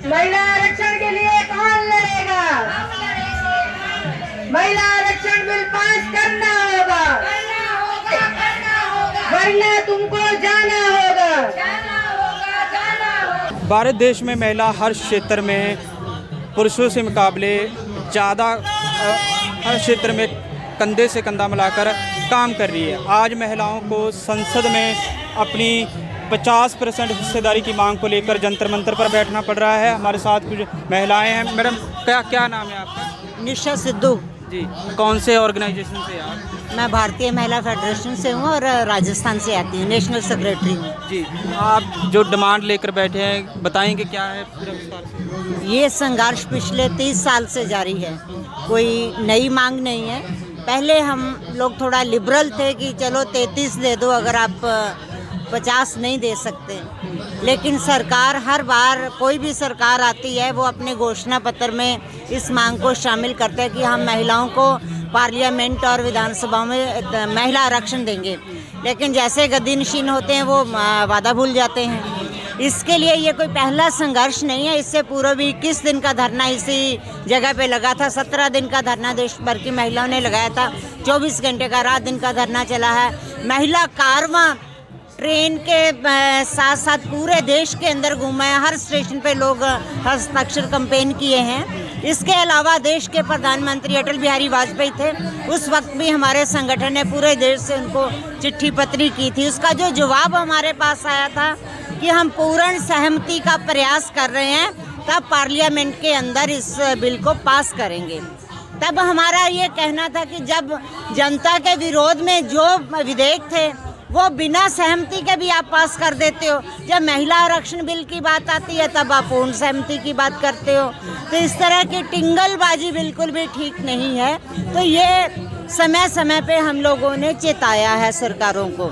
महिला आरक्षण के लिए कौन लड़ेगा? महिला आरक्षण बिल पास करना होगा, वरना तुमको जाना होगा। भारत देश में महिला हर क्षेत्र में पुरुषों से मुकाबले ज़्यादा हर क्षेत्र में कंधे से कंधा मिलाकर काम कर रही है। आज महिलाओं को संसद में अपनी 50% हिस्सेदारी की मांग को लेकर जंतर मंतर पर बैठना पड़ रहा है। हमारे साथ कुछ महिलाएं हैं। मैडम क्या नाम है आपका? निशा सिद्धू जी, कौन से ऑर्गेनाइजेशन से आप? मैं भारतीय महिला फेडरेशन से हूँ और राजस्थान से आती हूँ, नेशनल सेक्रेटरी हूँ। जी, आप जो डिमांड लेकर बैठे हैं बताएंगे क्या है पूरा विस्तार से? ये संघर्ष पिछले 30 साल से जारी है, कोई नई मांग नहीं है। पहले हम लोग थोड़ा लिबरल थे कि चलो 33 दे दो अगर आप 50 नहीं दे सकते, लेकिन सरकार हर बार कोई भी सरकार आती है वो अपने घोषणा पत्र में इस मांग को शामिल करते हैं कि हम महिलाओं को पार्लियामेंट और विधानसभा में महिला आरक्षण देंगे, लेकिन जैसे गद्दीनशीन होते हैं वो वादा भूल जाते हैं। इसके लिए ये कोई पहला संघर्ष नहीं है। इससे पूर्व भी 21 दिन का धरना इसी जगह पे लगा था। 17 दिन का धरना देश भर की महिलाओं ने लगाया था। 24 घंटे का रात दिन का धरना चला है। महिला कारवां ट्रेन के साथ साथ पूरे देश के अंदर घूमा है। हर स्टेशन पे लोग हस्ताक्षर कैंपेन किए हैं। इसके अलावा देश के प्रधानमंत्री अटल बिहारी वाजपेयी थे, उस वक्त भी हमारे संगठन ने पूरे देश से उनको चिट्ठी पत्री की थी। उसका जो जवाब हमारे पास आया था कि हम पूर्ण सहमति का प्रयास कर रहे हैं, तब पार्लियामेंट के अंदर इस बिल को पास करेंगे। तब हमारा ये कहना था कि जब जनता के विरोध में जो विधेयक थे वो बिना सहमति के भी आप पास कर देते हो, जब महिला आरक्षण बिल की बात आती है तब आप पूर्ण सहमति की बात करते हो। तो इस तरह की टिंगलबाजी बिल्कुल भी ठीक नहीं है। तो ये समय समय पे हम लोगों ने चेताया है सरकारों को।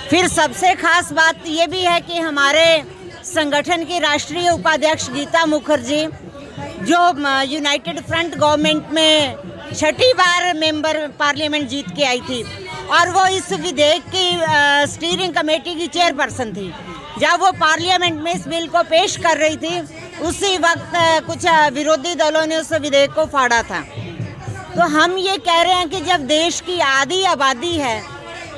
फिर सबसे खास बात ये भी है कि हमारे संगठन की राष्ट्रीय उपाध्यक्ष गीता मुखर्जी, जो यूनाइटेड फ्रंट गवर्नमेंट में 6ठी बार मेंबर पार्लियामेंट जीत के आई थी और वो इस विधेयक की स्टीयरिंग कमेटी की चेयरपर्सन थी, जब वो पार्लियामेंट में इस बिल को पेश कर रही थी उसी वक्त कुछ विरोधी दलों ने उस विधेयक को फाड़ा था। तो हम ये कह रहे हैं कि जब देश की आधी आबादी है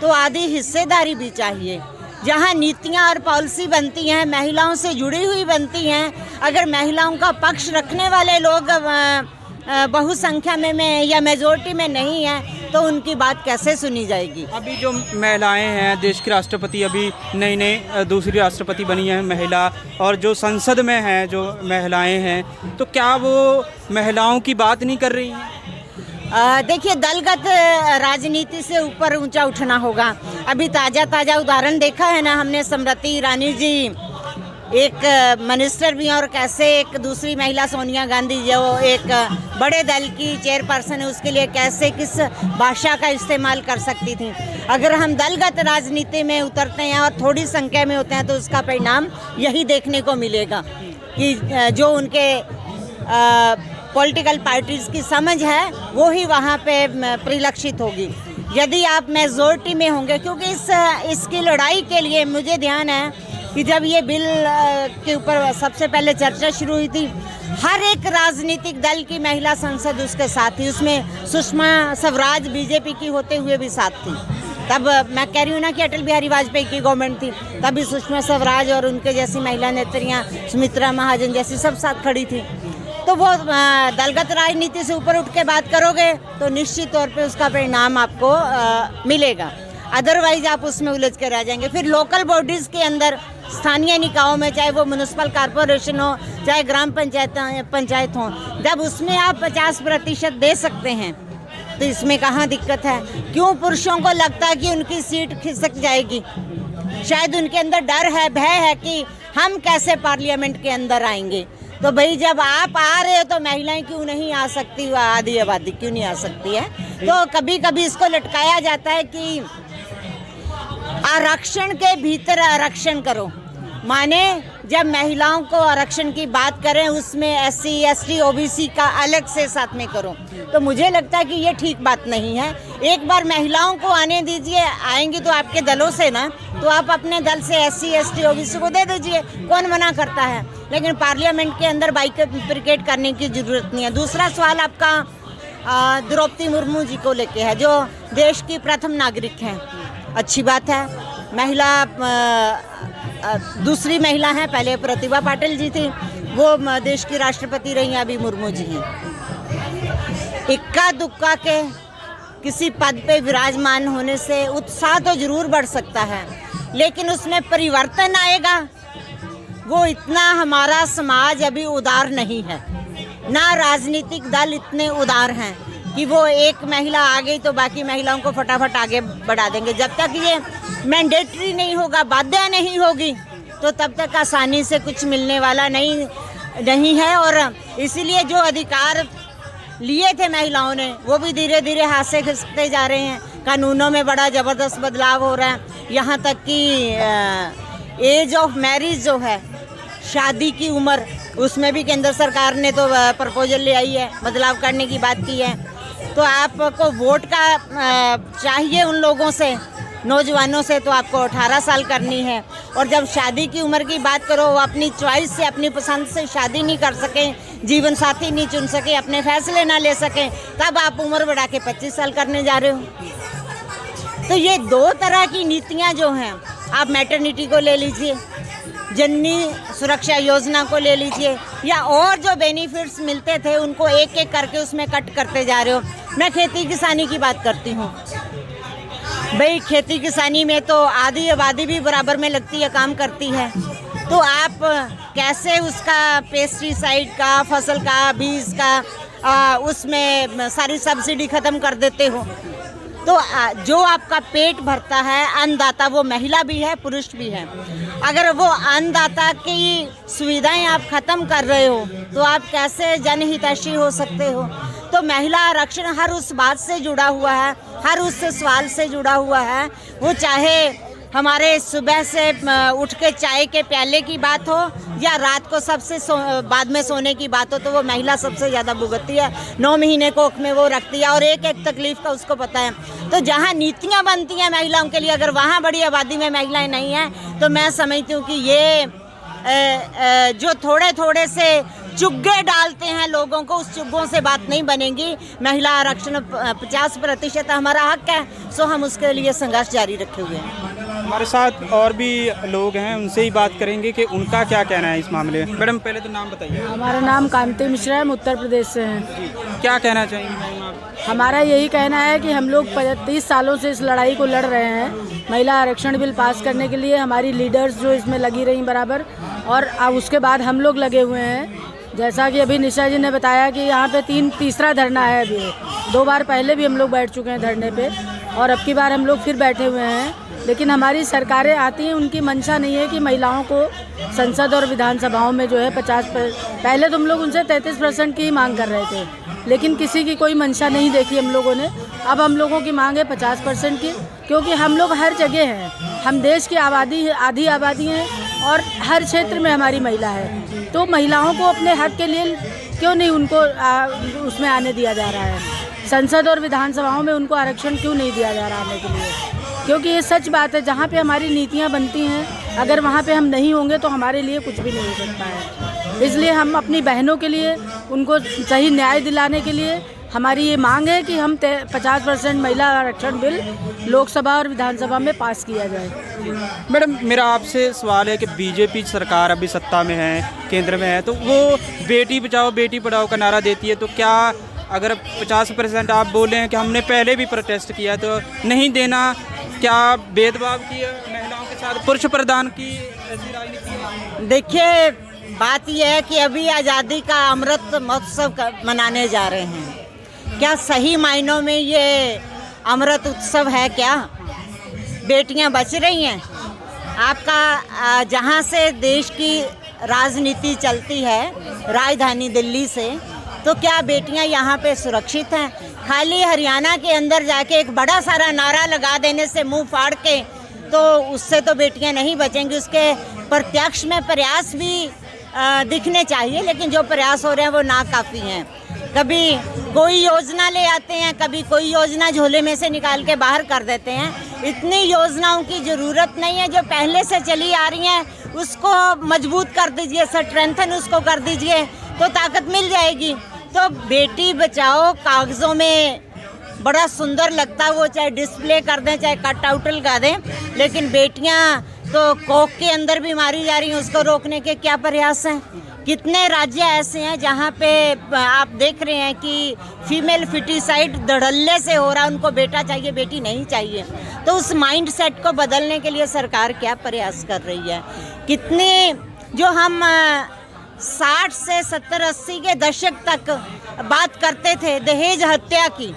तो आधी हिस्सेदारी भी चाहिए। जहाँ नीतियाँ और पॉलिसी बनती हैं महिलाओं से जुड़ी हुई बनती हैं, अगर महिलाओं का पक्ष रखने वाले लोग बहुसंख्या में या मेजोरिटी में नहीं है तो उनकी बात कैसे सुनी जाएगी? अभी जो महिलाएं हैं, देश की राष्ट्रपति अभी नई दूसरी राष्ट्रपति बनी है महिला, और जो संसद में हैं जो महिलाएं हैं, तो क्या वो महिलाओं की बात नहीं कर रही हैं? देखिए, दलगत राजनीति से ऊपर ऊंचा उठना होगा। अभी ताज़ा उदाहरण देखा है ना हमने, स्मृति ईरानी जी एक मिनिस्टर भी और कैसे एक दूसरी महिला सोनिया गांधी जो एक बड़े दल की चेयरपर्सन है उसके लिए कैसे किस भाषा का इस्तेमाल कर सकती थी। अगर हम दलगत राजनीति में उतरते हैं और थोड़ी संख्या में होते हैं तो उसका परिणाम यही देखने को मिलेगा कि जो उनके पॉलिटिकल पार्टीज़ की समझ है वो ही वहाँ पे परिलक्षित होगी। यदि आप मेजॉरिटी में होंगे, क्योंकि इसकी लड़ाई के लिए मुझे ध्यान है कि जब ये बिल के ऊपर सबसे पहले चर्चा शुरू हुई थी, हर एक राजनीतिक दल की महिला सांसद उसके साथ थी। उसमें सुषमा स्वराज बीजेपी की होते हुए भी साथ थी। तब मैं कह रही हूँ ना कि अटल बिहारी वाजपेयी की गवर्नमेंट थी, तभी सुषमा स्वराज और उनके जैसी महिला नेत्रियाँ, सुमित्रा महाजन जैसी सब साथ खड़ी थी। तो वो दलगत राजनीति से ऊपर उठ के बात करोगे तो निश्चित तौर पे उसका परिणाम आपको मिलेगा, अदरवाइज आप उसमें उलझ के रह जाएंगे। फिर लोकल बॉडीज़ के अंदर, स्थानीय निकायों में, चाहे वो म्यूनिसिपल कॉरपोरेशन हो चाहे ग्राम पंचायत हो, जब उसमें आप 50% दे सकते हैं तो इसमें कहाँ दिक्कत है? क्यों पुरुषों को लगता है कि उनकी सीट खिसक जाएगी? शायद उनके अंदर डर है, भय है कि हम कैसे पार्लियामेंट के अंदर आएंगे। तो भाई जब आप आ रहे हो तो महिलाएं क्यों नहीं आ सकती, आधी आबादी क्यों नहीं आ सकती है? तो कभी कभी इसको लटकाया जाता है कि आरक्षण के भीतर आरक्षण करो, माने जब महिलाओं को आरक्षण की बात करें उसमें SC ST OBC का अलग से साथ में करो, तो मुझे लगता है कि ये ठीक बात नहीं है। एक बार महिलाओं को आने दीजिए, आएंगी तो आपके दलों से ना, तो आप अपने दल से SC ST OBC को दे दीजिए, कौन मना करता है। लेकिन पार्लियामेंट के अंदर बाइफरकेट करने की ज़रूरत नहीं है। दूसरा सवाल आपका द्रौपदी मुर्मू जी को लेके है, जो देश की प्रथम नागरिक हैं। अच्छी बात है, महिला दूसरी महिला हैं, पहले प्रतिभा पाटिल जी थी, वो देश की राष्ट्रपति रही हैं, अभी मुर्मू जी हैं। इक्का दुक्का के किसी पद पे विराजमान होने से उत्साह तो जरूर बढ़ सकता है, लेकिन उसमें परिवर्तन आएगा वो इतना हमारा समाज अभी उदार नहीं है, ना राजनीतिक दल इतने उदार हैं कि वो एक महिला आ गई तो बाकी महिलाओं को फटाफट आगे बढ़ा देंगे। जब तक ये मैंडेटरी नहीं होगा, बाध्य नहीं होगी, तो तब तक आसानी से कुछ मिलने वाला नहीं है। और इसीलिए जो अधिकार लिए थे महिलाओं ने, वो भी धीरे धीरे हाथ से खिसकते जा रहे हैं। कानूनों में बड़ा ज़बरदस्त बदलाव हो रहा है, यहाँ तक कि एज ऑफ मैरिज जो है, शादी की उम्र, उसमें भी केंद्र सरकार ने तो प्रपोजल ले आई है, बदलाव करने की बात की है। तो आपको वोट का चाहिए उन लोगों से, नौजवानों से, तो आपको 18 साल करनी है। और जब शादी की उम्र की बात करो, वो अपनी चॉइस से, अपनी पसंद से शादी नहीं कर सकें, जीवन साथी नहीं चुन सके, अपने फैसले ना ले सकें, तब आप उम्र बढ़ा के 25 साल करने जा रहे हो। तो ये दो तरह की नीतियाँ जो हैं, आप मैटरनिटी को ले लीजिए, जननी सुरक्षा योजना को ले लीजिए, या और जो बेनिफिट्स मिलते थे उनको एक एक करके उसमें कट करते जा रहे हो। मैं खेती किसानी की बात करती हूँ भाई, खेती किसानी में तो आधी आबादी भी बराबर में लगती है, काम करती है, तो आप कैसे उसका पेस्टिसाइड का, फसल का, बीज का उसमें सारी सब्सिडी ख़त्म कर देते हो। तो जो आपका पेट भरता है अन्नदाता, वो महिला भी है, पुरुष भी है, अगर वो अन्नदाता की सुविधाएं आप ख़त्म कर रहे हो तो आप कैसे जनहितैषी हो सकते हो। तो महिला आरक्षण हर उस बात से जुड़ा हुआ है, हर उस सवाल से जुड़ा हुआ है, वो चाहे हमारे सुबह से उठ के चाय के प्याले की बात हो या रात को सबसे बाद में सोने की बात हो, तो वो महिला सबसे ज़्यादा भुगतती है। 9 महीने कोख में वो रखती है और एक एक तकलीफ़ का उसको पता है। तो जहाँ नीतियाँ बनती हैं महिलाओं के लिए, अगर वहाँ बड़ी आबादी में महिलाएं नहीं हैं, तो मैं समझती हूँ कि ये जो थोड़े थोड़े से चुग्गे डालते हैं लोगों को, उस चुग्गों से बात नहीं बनेगी। महिला आरक्षण 50% हमारा हक है, सो हम उसके लिए संघर्ष जारी रखे हुए हैं। हमारे साथ और भी लोग हैं, उनसे ही बात करेंगे कि उनका क्या कहना है इस मामले में। मैडम पहले तो नाम बताइए। हमारा नाम कांति मिश्रा है, हम उत्तर प्रदेश से हैं। क्या कहना चाहेंगे मैम आप? हमारा यही कहना है कि हम लोग 30 सालों से इस लड़ाई को लड़ रहे हैं, महिला आरक्षण बिल पास करने के लिए। हमारी लीडर्स जो इसमें लगी रही बराबर, और अब उसके बाद हम लोग लगे हुए हैं। जैसा कि अभी निशा जी ने बताया कि यहाँ पे तीसरा धरना है। अभी 2 बार पहले भी हम लोग बैठ चुके हैं धरने पे, और अब की बार हम लोग फिर बैठे हुए हैं। लेकिन हमारी सरकारें आती हैं, उनकी मंशा नहीं है कि महिलाओं को संसद और विधानसभाओं में जो है 50%, पहले तो हम लोग उनसे 33% की ही मांग कर रहे थे, लेकिन किसी की कोई मंशा नहीं देखी हम लोगों ने। अब हम लोगों की मांग है 50% की, क्योंकि हम लोग हर जगह हैं, हम देश की आबादी आधी आबादी हैं और हर क्षेत्र में हमारी महिला है। तो महिलाओं को अपने हक के लिए क्यों नहीं उनको उसमें आने दिया जा रहा है, संसद और विधानसभाओं में उनको आरक्षण क्यों नहीं दिया जा रहा आने के लिए? क्योंकि ये सच बात है, जहाँ पे हमारी नीतियाँ बनती हैं, अगर वहाँ पे हम नहीं होंगे तो हमारे लिए कुछ भी नहीं हो सकता है। इसलिए हम अपनी बहनों के लिए, उनको सही न्याय दिलाने के लिए हमारी ये मांग है कि हम 50% महिला आरक्षण बिल लोकसभा और विधानसभा में पास किया जाए। मैडम मेरा आपसे सवाल है कि बीजेपी सरकार अभी सत्ता में है, केंद्र में है, तो वो बेटी बचाओ बेटी पढ़ाओ का नारा देती है, तो क्या अगर 50% आप बोले हैं कि हमने पहले भी प्रोटेस्ट किया तो नहीं देना, क्या भेदभाव किया महिलाओं के साथ, पुरुष प्रधान की ऐसी राजनीति है? देखिए, बात यह है कि अभी आज़ादी का अमृत महोत्सव मनाने जा रहे हैं। क्या सही मायनों में ये अमृत उत्सव है? क्या बेटियां बच रही हैं? आपका जहां से देश की राजनीति चलती है, राजधानी दिल्ली से, तो क्या बेटियां यहाँ पे सुरक्षित हैं? खाली हरियाणा के अंदर जाके एक बड़ा सारा नारा लगा देने से, मुंह फाड़ के, तो उससे तो बेटियां नहीं बचेंगी। उसके प्रत्यक्ष में प्रयास भी दिखने चाहिए, लेकिन जो प्रयास हो रहे हैं वो नाकाफ़ी हैं। कभी कोई योजना ले आते हैं, कभी कोई योजना झोले में से निकाल के बाहर कर देते हैं। इतनी योजनाओं की ज़रूरत नहीं है, जो पहले से चली आ रही हैं उसको मजबूत कर दीजिए, स्ट्रेंथन उसको कर दीजिए तो ताकत मिल जाएगी। तो बेटी बचाओ कागज़ों में बड़ा सुंदर लगता है, वो चाहे डिस्प्ले कर दें चाहे कट आउट लगा दें, लेकिन बेटियां तो कोख के अंदर भी मारी जा रही हैं। उसको रोकने के क्या प्रयास हैं? कितने राज्य ऐसे हैं जहाँ पे आप देख रहे हैं कि फीमेल फिटिसाइड धड़ल्ले से हो रहा है, उनको बेटा चाहिए बेटी नहीं चाहिए। तो उस माइंड सेट को बदलने के लिए सरकार क्या प्रयास कर रही है? कितने जो हम 60 से 70-80 के दशक तक बात करते थे दहेज हत्या की,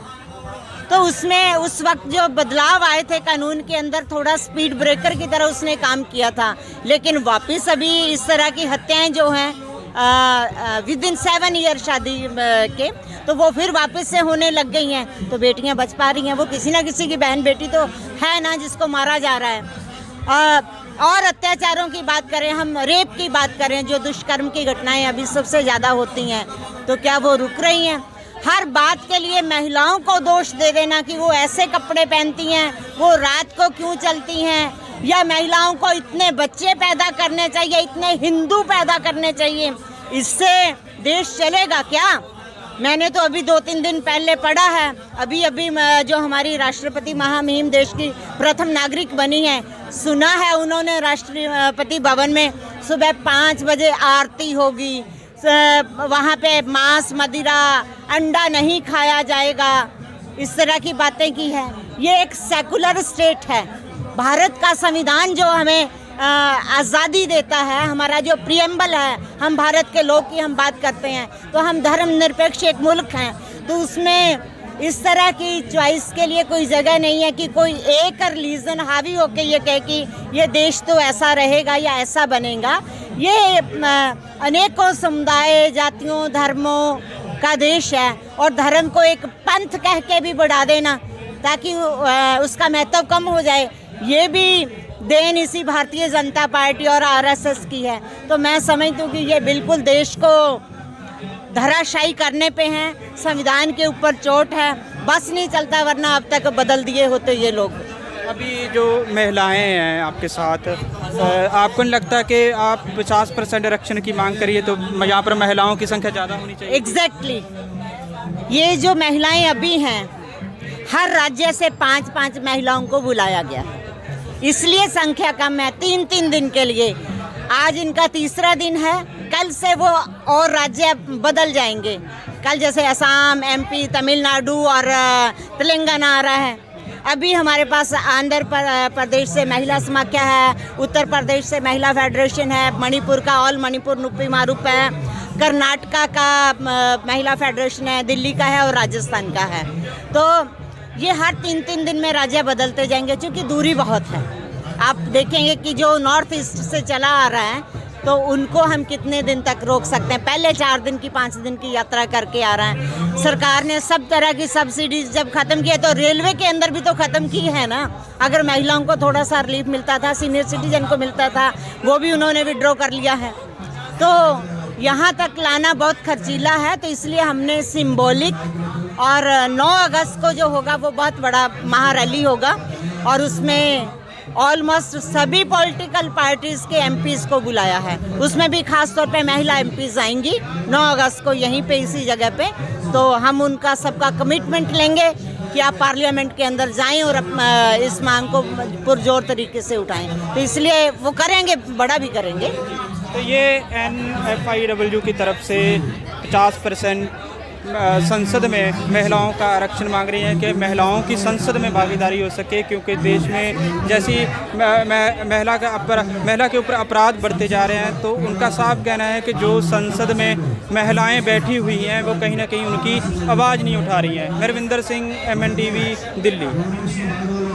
तो उसमें उस वक्त जो बदलाव आए थे कानून के अंदर, थोड़ा स्पीड ब्रेकर की तरह उसने काम किया था। लेकिन वापस अभी इस तरह की हत्याएं जो हैं विद इन 7 ईयर शादी के, तो वो फिर वापस से होने लग गई हैं। तो बेटियां बच पा रही हैं? वो किसी ना किसी की बहन बेटी तो है ना जिसको मारा जा रहा है। और अत्याचारों की बात करें, हम रेप की बात करें, जो दुष्कर्म की घटनाएं अभी सबसे ज़्यादा होती हैं, तो क्या वो रुक रही हैं? हर बात के लिए महिलाओं को दोष दे देना कि वो ऐसे कपड़े पहनती हैं, वो रात को क्यों चलती हैं, या महिलाओं को इतने बच्चे पैदा करने चाहिए, इतने हिंदू पैदा करने चाहिए, इससे देश चलेगा क्या? मैंने तो अभी 2-3 दिन पहले पढ़ा है, अभी जो हमारी राष्ट्रपति महामहिम देश की प्रथम नागरिक बनी है, सुना है उन्होंने राष्ट्रपति भवन में सुबह 5 बजे आरती होगी, वहाँ पे मांस मदिरा अंडा नहीं खाया जाएगा, इस तरह की बातें की है। ये एक सेकुलर स्टेट है। भारत का संविधान जो हमें आज़ादी देता है, हमारा जो प्रियम्बल है, हम भारत के लोग की हम बात करते हैं, तो हम धर्मनिरपेक्ष एक मुल्क हैं, तो उसमें इस तरह की चॉइस के लिए कोई जगह नहीं है कि कोई एक रिलीजन हावी होकर ये कहे कि ये देश तो ऐसा रहेगा या ऐसा बनेगा। ये अनेकों समुदाय, जातियों, धर्मों का देश है, और धर्म को एक पंथ कह के भी बढ़ा देना ताकि उसका महत्व कम हो जाए, ये भी देन इसी भारतीय जनता पार्टी और आरएसएस की है। तो मैं समझती हूँ कि ये बिल्कुल देश को धराशायी करने पे हैं, संविधान के ऊपर चोट है, बस नहीं चलता, वरना अब तक बदल दिए होते ये लोग। अभी जो महिलाएं हैं आपके साथ, आपको नहीं लगता कि आप 50% आरक्षण की मांग करिए तो यहाँ पर महिलाओं की संख्या ज़्यादा होनी चाहिए? एग्जैक्टली। ये जो महिलाएं अभी हैं, हर राज्य से 5-5 महिलाओं को बुलाया गया है, इसलिए संख्या कम है। 3-3 दिन के लिए, आज इनका 3रा दिन है, कल से वो और राज्य बदल जाएंगे। कल जैसे असम, एमपी, तमिलनाडु और तेलंगाना आ रहा है। अभी हमारे पास आंध्र प्रदेश से महिला समाख्या है, उत्तर प्रदेश से महिला फेडरेशन है, मणिपुर का ऑल मणिपुर नुप्पी मारूप है, कर्नाटका का महिला फेडरेशन है, दिल्ली का है और राजस्थान का है। तो ये हर 3-3 दिन में राज्य बदलते जाएंगे, क्योंकि दूरी बहुत है। आप देखेंगे कि जो नॉर्थ ईस्ट से चला आ रहा है, तो उनको हम कितने दिन तक रोक सकते हैं? पहले 4 दिन की 5 दिन की यात्रा करके आ रहा है। सरकार ने सब तरह की सब्सिडीज जब ख़त्म किया, तो रेलवे के अंदर भी तो ख़त्म की है ना। अगर महिलाओं को थोड़ा सा रिलीफ मिलता था, सीनियर सिटीजन को मिलता था, वो भी उन्होंने विड्रॉ कर लिया है। तो यहाँ तक लाना बहुत खर्चीला है, तो इसलिए हमने सिंबॉलिक, और 9 अगस्त को जो होगा वो बहुत बड़ा महारैली होगा, और उसमें ऑलमोस्ट सभी पॉलिटिकल पार्टीज़ के एमपीज़ को बुलाया है। उसमें भी खास तौर पे महिला एमपीज़ आएंगी 9 अगस्त को यहीं पे इसी जगह पे। तो हम उनका सबका कमिटमेंट लेंगे कि आप पार्लियामेंट के अंदर जाएं और इस मांग को पुरजोर तरीके से उठाएं। तो इसलिए वो करेंगे, बड़ा भी करेंगे। तो ये NFIW की तरफ से 50% संसद में महिलाओं का आरक्षण मांग रही हैं कि महिलाओं की संसद में भागीदारी हो सके, क्योंकि देश में जैसी महिला के ऊपर अपराध बढ़ते जा रहे हैं, तो उनका साफ कहना है कि जो संसद में महिलाएं बैठी हुई हैं वो कहीं ना कहीं उनकी आवाज़ नहीं उठा रही हैं। हरविंदर सिंह, MNTV, दिल्ली।